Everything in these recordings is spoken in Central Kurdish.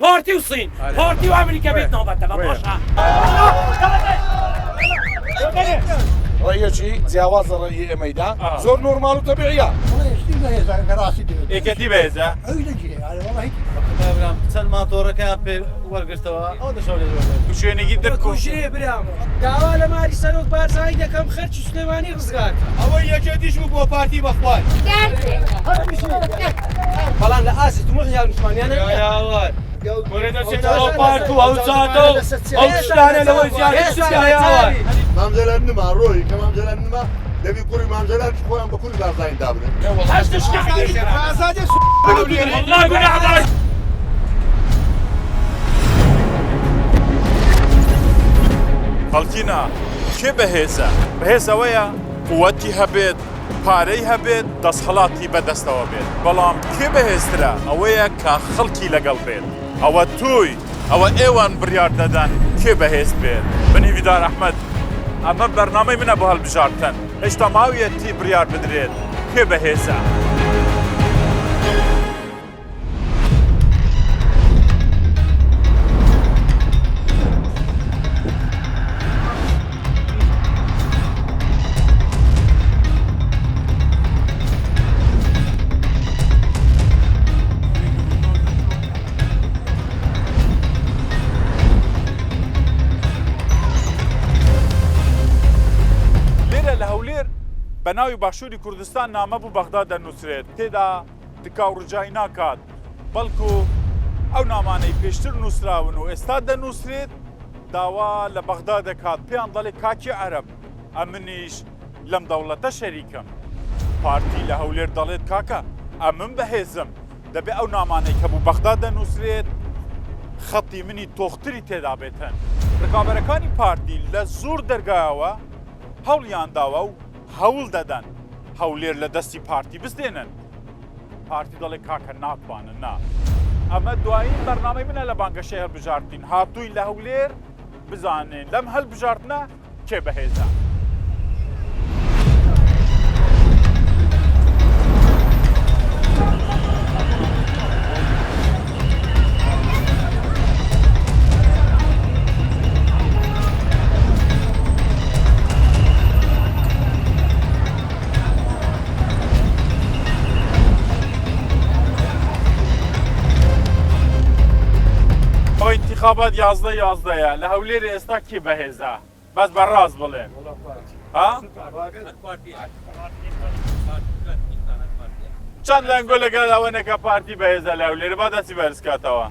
پارتی و سین پارتی و ئەمریکا بێت ناوبەتەوە باشە ڕێیەکی جیاوازە ڕێی ئێمەیدا زۆر نۆرمال و تەبیعیە ئێکەتی بەهێزە چەند ماتۆڕەکەیان پێ وەرگرتەوە ئەو دەشەو لێ شوێنێکی کوژرێ برام داوا لە ماری سەرۆک بارزایی دەکەم خەرچی سلێمانی ڕزگار ئەوەی یەکێتیش بوو بۆ پارتی بەخوای بەڵام لە ئاسی تو مخیال مسلمانیانە پارتو ئەو چاتە ئەو شتانە لەوەی زیاتر مامزەلان نما ڕۆی کە مامزەلان نما دەبی کوڕی مامزەلان خۆیان بە کوڕی بارزاین دابرێن خەڵکینە کێ بەهێزە بەهێزەوەیە قووەتی هەبێت پارەی هەبێت دەستهەڵاتی بەدەستەوە بێت بەڵام کێ بەهێزترە ئەوەیە کە خەڵکی لەگەڵ بێت ئەوە توی ئەوە ئێوان بڕیار دەدەن کێ بەهێز بێت بنیویدار ئەحمەد ئەمە بەرنامەی منە بۆ هەڵبژارتن هێشتا ماویەتی بڕیار بدرێت کێ بەهێزە بەناوی باشووری کوردستان نامە بوو بەغدا دەنووسرێت تێدا تکاو ڕجای ناکات بەڵکو ئەو نامانەی پێشتر نووسراون و ئێستا دەنووسرێت داوا لە بەغدا دەکات پێیان دەڵێ کاکی عەرەب ئەمنیش لەم دەوڵەتە شەریکم پارتی لە هەولێر دەڵێت کاکە ئەمن بەهێزم دەبێ ئەو نامانەی کە بوو بەغدا دەنووسرێت خەتی منی تۆختری تێدا بێتن ڕکابەرەکانی پارتی لە زۆر دەرگایەوە هەوڵیان داوە و هەوڵ دەدەن هەولێر لە دەستی پارتی بستێنن پارتی دەڵێ کاکە ناتوانن نا ئەمە دوایین بەرنامەی منە لە بانگەشەی هەڵبژاردین هاتووی لە هەولێر بزانین لەم هەڵبژاردنە کێ بەهێزە انتخابات یازدەیە لە هەولێر ئێستا کی بەهێزە بەس بەڕاست بڵێن چەند لەنگۆ لەگەڵ ئەوەنەکە پارتی بەهێزە لە هەولێر با دەستی بەرزکاتەوە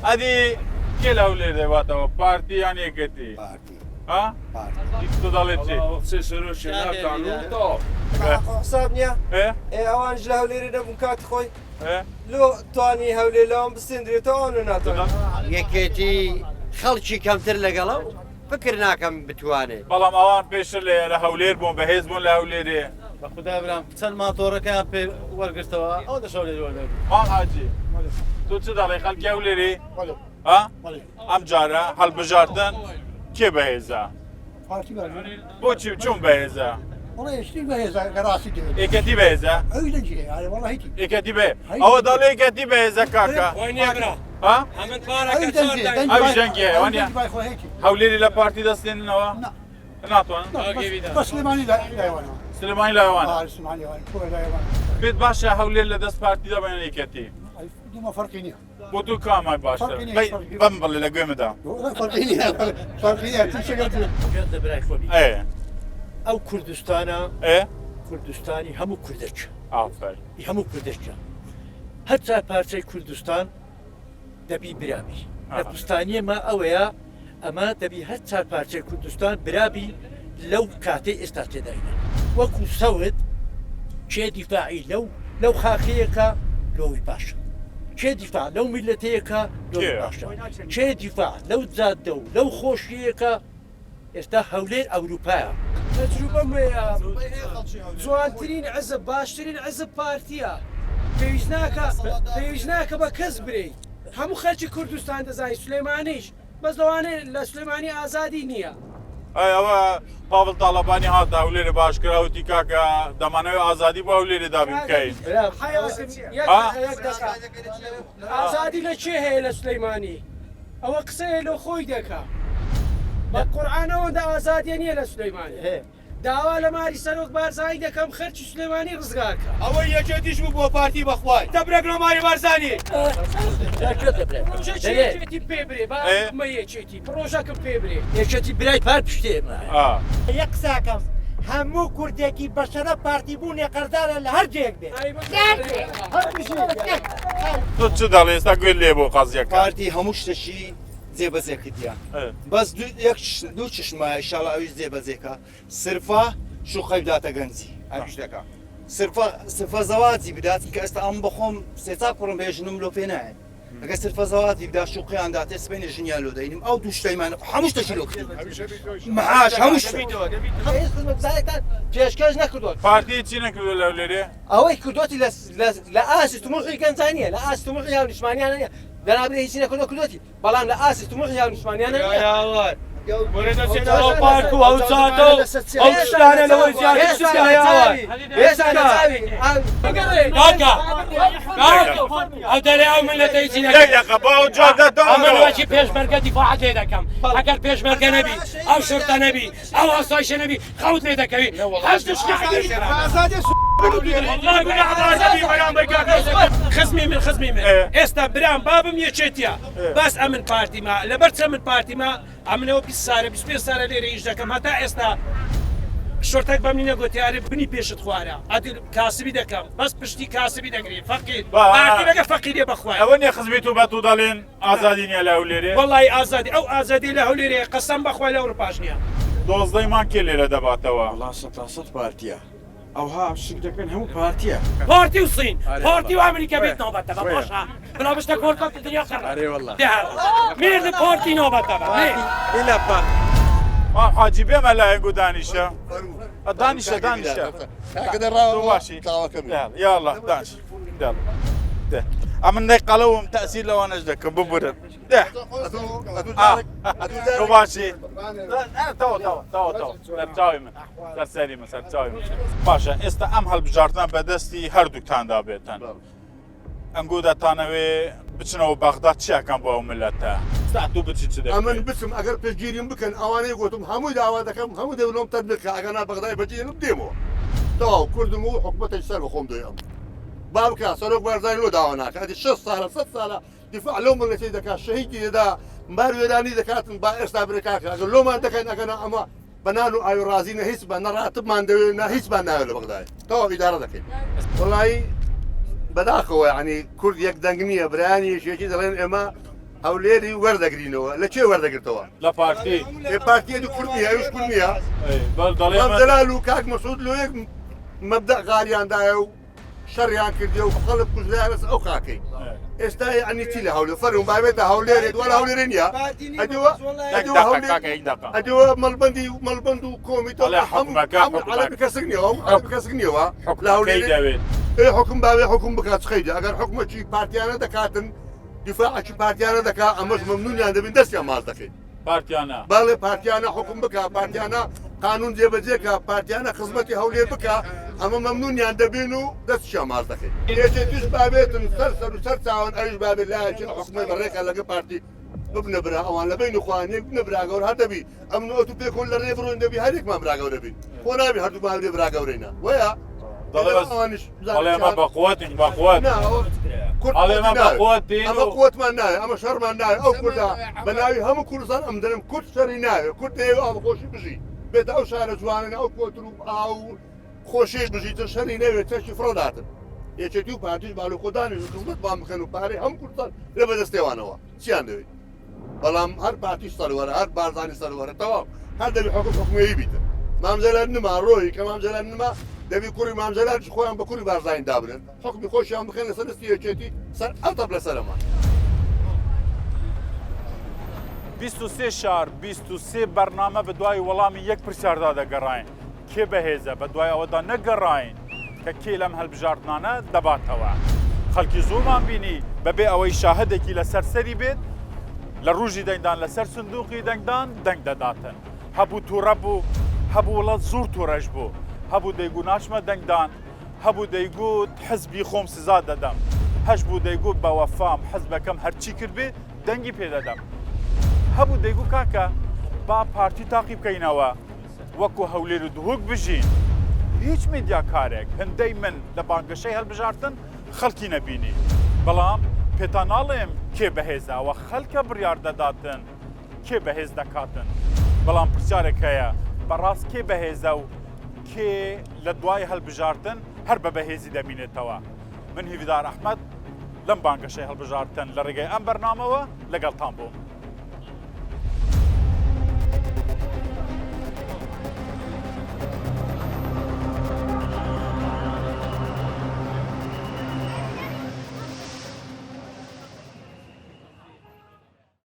ئەدی کێ لە هەولێر دەیواتەوە پارتی یان یەکێتی تو دەڵێت چی حساب نییە ئەوانش لە هەولێری دەبوون کات خۆی لۆ توانی هەولێر لەوان بسێندرێتەوە ئەو ناتوان یەکێتی خەڵکی کەمتر لەگەڵە و فکر ناکەم بتوانێت بەڵام ئەوان پێشتر لە هەولێر بوون بەهێز بوون لە هەولێرێ بە خوددا برام چەند ماتۆڕەکەیان پێ وەرگرتەوە ئەو دەشەو لێ وەرگرت مام حاجی تو چ دەڵێ خەڵکی هەولێری ئەم جارە هەڵبژاردن کێ بەهێزە بۆچی چۆن بەهێزە ئێکەتی بەهێزە ئێکەتی بێ ئەوە دەڵێ ئێکەتی بەهێزە کاکە ئەو ژەنگێ هەولێری لە پارتی دەستێننەوە ناتوانن سلێمانی لایوانە بێت باشە هەولێر لە دەست پارتی دەبێنە ئێکەتی بۆ تو کامای باشتر بەم بڵێ لە گوێمەدا ئەو کوردستانە کوردستانی هەموو کوردێک هەموو کوردێکە هەرچا پارچەی کوردستان دەبی برابی لە کوردستانیەمە ئەوەیە ئەمە دەبی هەر چار پارچەی کوردستان برابی لەو کاتێ ئێستا تێداینە وەکو سەوت کێ دیفاعی لەو خاخەیەکە لۆوی باشە کێ دیفاع لەو میلەتەیەکە لۆوی باشە کێ دیفاع لەو جادە و لەو خۆشیەکە ئێستا هەولێر ئەوروپایە تەجروبەمەیە جوانترین عەزب باشترین عەزب پارتیە پێویست ناکە بە کەس برێ هەموو خەرکی کوردستان دەزانی سلێمانیش بەس لەوانەیە لە سلێمانی ئازادی نییە ئەوە پاڵ تاڵەبانی هاتە هەولێرە باشکراوتی کاکە دەمانەوێت ئازادی بۆ هەولێرەدا بکەین ئازادی لە چێ هەیە لە سلەیمانی ئەوە قسەیە لە خۆی دەکا بە قورئانەوەدا ئازادیە نییە لە سلەیمانی داوا لە ماری سەرۆک بارزایی دەکەم خەرکی سلێمانی ڕزگارکە ئەوە یەکێتیش بوو بۆ پارتی بەخوای دەبرێک لە ماری بارزانی چێتی پێبرێ بامە یەکێتی پرۆژەکەم پێبرێ یەکێتی برای پار پشتێمە یەک قساکەم هەموو کوردێکی بەشەرە پارتی بوون قەردارە لە هەر جێک بێت تۆ چ دەڵێ ئێستا گوێ لێ بۆ قازیەکە پارتی هەموو شتەشی جێبەجێ کردیان بەس دوو چشمە ئینشاڵڵا ئەویش جێبەجێکە سرفا شوخەی بداتە گەنجی ئەویش دەکا سرفە زەواجی بدات کە ئێستا ئەم بەخۆم سێتا کوڕم بێژنم لۆ پێ نایێت ئەگە سرفە زەواجی بدا شوقیان داتێ سبەینە ژنیان لۆ دەینم ئەو دوو شتەیمان هەموو شتەشی لۆ کردین مەعاش هەموو شت پێشکەش نەکردوت پارتی چی نەکردو لە هەولێرێ ئەوەی کردوتی لە ئاسی تومڕی گەنجانیە لە ئاسی تومڕی یاو نیشمانیانە نیە دەنابێ هیچی نەکردو کردوتی بەڵام لە ئاسی تومڕی یاو نیشمانیانە پارک و ئەو چاتە و ئەو شتانە لەوەی ئەو دەرێ ئەو ملەتەی ئەمەوەکی پێشمەرگە دیفاعەت لێ دەکەم ئەگەر پێشمەرگە نەبی ئەو شرتە نەبی ئەو ئاسایشە نەبی خەوت لێ دەکەوی خزمی من ئێستا برام بابم یەکێتیە باس ئەمن پارتیما لەبەر چە من پارتیما ئەمنەوە 20 سارە 25 سارە لێرە ئیش دەکەم هەتا ئێستا شۆرتێک بەم نینە گوتیارە بنی پێشت خوارە ئەدی کاسبی دەکەم بەس پشتی کاسبی دەگری فەقیر پارتیەکە فەقیرێ بەخوای ئەوە نیە خزمێت و بەتو دەڵێن ئازادی نیە لە هەولێرێ وەڵی ئازادی ئەو ئازادی لە هەولێرەیە قەسەم بەخوای لە ئەوروپاش نییە دۆزدەیمان کێ لێرە دەباتەوە سەد پارتیە ئەوها شک دەکەن هەموو پارتیە پارتی و سین پارتی و ئەمریکا بێت نۆبەتەوە باشە بلا بشتە کۆرکات دنیا مێرد پارتی نۆبەتەوە حاجی بێمە لایەنگ و دانیشە دانیشە یاڵە دانیش ئەمن نەی قەڵەوم تەسیر لەوانەش دەکەم ببرن باشی سەرچاوی من سەرسەری من سەرچاوی من باشە ئێستا ئەم هەڵبژاردنە بەدەستی هەردووکتاندا بێتن ئەنگۆ دەتانەوێ بچنەوە بەغداد چیەکەم بۆ ئەو ملەتە دوو بچی چ ئەمن بچم ئەگەر پێشگیریم بکەن ئەوانەی گوتم هەمووی داوا دەکەم هەموو دەولۆم تەربکە ئەگەنا بەغدای بەجێنم دێمەوە تەواو کوردم و حکومەتەی سەر بەخۆم دۆیەم با بکە سەرۆک بارزانی لۆ داوا ناکە ئەدی 6 ساڵە 100 ساڵە دیفاع لەو ملەتەی دەکات شەهیدی دەدا مبار وێرانی دەکاتن با ئێستا برێکاکە ئەگەر لۆمان دەکەین ئەگەنا ئەمە بەنان و ئاوی ڕازی نە هیچ بە نەڕاتبمان دەوێت نە هیچمان ناوێت لە بەغدای تەواو ئیدارە دەکەین وەڵی بەداخەوە ینی کورد یەک دەنگ نییە برانی شێکی دەڵێن ئێمە هەولێری وەردەگرینەوە لە چێ وەردەگرتەوە لە پارتی پارتیە دو کورد نیە ئەوش کورد نییە دەلال و کاک مەسعود لۆ یەک مەبدە غاریاندایە و شەڕیان کردێ و خەڵک کوژدایە لەس ئەو خاکەی ئێستا ینی چی لە هەولێر فەرم بابێتە هەولێرێ دووە هەولێرە نییە ئەدەوە مەڵبەند و کۆمیتۆ کەسک نیەوە کەسک نیەوە لە هەولێر دەوێت حکم باوێ حکم بکات خەیدە ئەگەر حکومەتی پارتیانە دەکاتن دیفاعی پارتیانە دەکات ئەمەش مەمنونیان دەبین دەستیان ماز دەکەین پارتیانە باڵێ پارتیانە حکم بکە پارتیانە قانون جێبەجێکە پارتیانە خزمەتی هەولێر بکە ئەمە مەمنونیان دەبین و دەستیان ماز دەکەین یەکێکیش بابێتن سەر چاوان ئەویش بابێت لایەکی حکومەت بەڕێکە لەگە پارتی ببنە برا ئەوان لە بین خوانێک بنە براگەور هەر دەبی ئەم ئۆتو پێکۆن لە ڕێ بڕۆین دەبی هەرێکمان براگەور دەبین خۆ نابی هەردوو باێ براگەورێنە وەیە ئەڵێمە بەقوتین بەقوت ئەمە قوتمان نایە ئەمە شەرمان نایە ئەو کووردا بە ناوی هەموو کوردستان ئەم دەرم کورد شەری نایە کورد دەیەوە ئاڵخۆشی بژی بێتە ئەو شارە جوانە ئەو کۆتر و ئاو خۆشی بژیتە شەری نەوێت چەشی فڕۆداتن یەکێتی و پارتیش باڵۆخۆدانی خزمەت بام بکەن و پارەی هەموو کوردستان لە بەدەستێوانەوە چیان دەوێت بەڵام هەر پارتیش سەروەرە هەر بارزانی سەروەرە تەواو هەر دەبی حکومەتی بیتە مامزەلار نما ڕۆی کە مامزەلار نما دەبی کوڕی مامزەلار خۆیان بە کوڕی بارزانین دابنن حکمی خۆشیان بکەن لەسەر دەستی یەکێتی سەر ئەو تەپ لەسەرەمان 23 شار 23 بەرنامە بە دوای وەڵامی یەک پرسیاردا دەگەڕاین کێ بەهێزە بە دوای ئەوەدا نەگەڕاین کە کێ لەم هەڵبژاردنانە دەباتەوە خەڵکی زۆرمان بینی بەبێ ئەوەی شاهدێکی لەسەر سەری بێت لە ڕوژی دەنگدان لەسەر سندوقی دەنگدان دەنگ دەداتن هەبوو تووڕە بوو هەبوو وڵات زۆر تووڕەش بوو هەبوو دەیگو ناچمە دەنگدان هەبوو دەیگوت حزبی خۆم سزا دەدەم هەش بوو دەیگوت بە وەفام حزبەکەم هەرچی کرد بێ دەنگی پێدەدەم هەبوو دەیگو کاکە با پارتی تاقی بکەینەوە وەکو هەولێر و دهۆک بژین هیچ میدیاکارێک هەندەی من لە بانگەشەی هەڵبژارتن خەڵکی نەبینی بەڵام پێتان ناڵێم کێ بەهێزەوە خەڵکە بڕیار دەداتن کێ بەهێز دەکاتن بەڵام پرسیارێک هەیە بەڕاست کێ بەهێزە و کێ لە دوای هەڵبژارتن هەر بە بەهێزی دەبینێتەوە من هیویدار ئەحمەد لەم بانگەشەی هەڵبژارتن لە ڕێگەی ئەم بەرنامەوە لەگەڵتان بووم